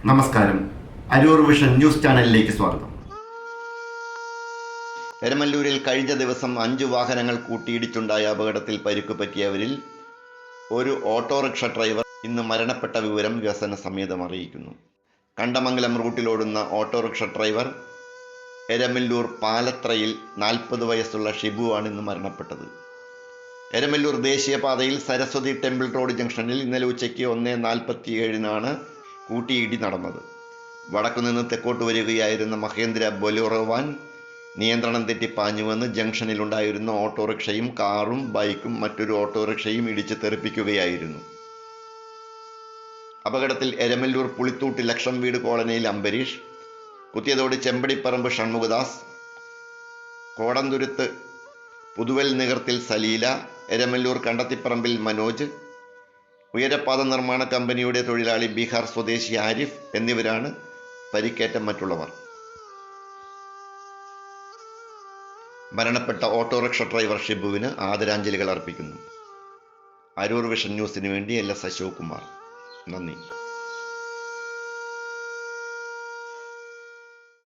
നമസ്കാരം. Aroor vision news ചാനലിലേക്ക് സ്വാഗതം. എരമല്ലൂരിൽ കഴിഞ്ഞ ദിവസം 5 വാഹനങ്ങൾ കൂട്ടിയിടിച്ചുണ്ടായ അപകടത്തിൽ പരിക്കു പറ്റിയവരിൽ ഒരു ഓട്ടോറിക്ഷ ഡ്രൈവർ ഇന്ന് മരണപ്പെട്ട വിവരം വ്യസന സമേതം അറിയിക്കുന്നു. കണ്ടമംഗലം റൂട്ടിലോടുന്ന ഓട്ടോറിക്ഷ ഡ്രൈവർ എരമല്ലൂർ പാലത്രയിൽ 40 വയസ്സുള്ള ഷിബുവാണ് ഇന്ന് മരണപ്പെട്ടത്. എരമല്ലൂർ ദേശീയപാതയിൽ സരസ്വതി ടെമ്പിൾ റോഡ് ജംഗ്ഷനിൽ ഇന്നലെ ഉച്ചയ്ക്ക് 1:47 കൂട്ടിയിടി നടന്നത്. വടക്കുനിന്ന് തെക്കോട്ട് വരികയായിരുന്ന മഹേന്ദ്ര ബൊലേറോ വാൻ നിയന്ത്രണം തെറ്റി പാഞ്ഞുവന്ന് ജംഗ്ഷനിലുണ്ടായിരുന്ന ഓട്ടോറിക്ഷയും കാറും ബൈക്കും മറ്റൊരു ഓട്ടോറിക്ഷയും ഇടിച്ച് തെറിപ്പിക്കുകയായിരുന്നു. അപകടത്തിൽ എരമല്ലൂർ പുളിത്തൂട്ട് ലക്ഷം വീട് കോളനിയിൽ അംബരീഷ്, കുത്തിയതോട് ചെമ്പടിപ്പറമ്പ് ഷൺമുഖദാസ്, കോടന്തുരുത്ത് പുതുവൽ നികർത്തിൽ സലീല, എരമല്ലൂർ കണ്ടത്തിപ്പറമ്പിൽ മനോജ്, ഉയരപ്പാത നിർമ്മാണ കമ്പനിയുടെ തൊഴിലാളി ബീഹാർ സ്വദേശി ആരിഫ് എന്നിവരാണ് പരിക്കേറ്റ മറ്റുള്ളവർ. മരണപ്പെട്ട ഓട്ടോറിക്ഷ ഡ്രൈവർ ഷിബുവിന് ആദരാഞ്ജലികൾ അർപ്പിക്കുന്നു. അരൂർ വിഷൻ ന്യൂസിന് വേണ്ടി LS അശോക് കുമാർ. നന്ദി.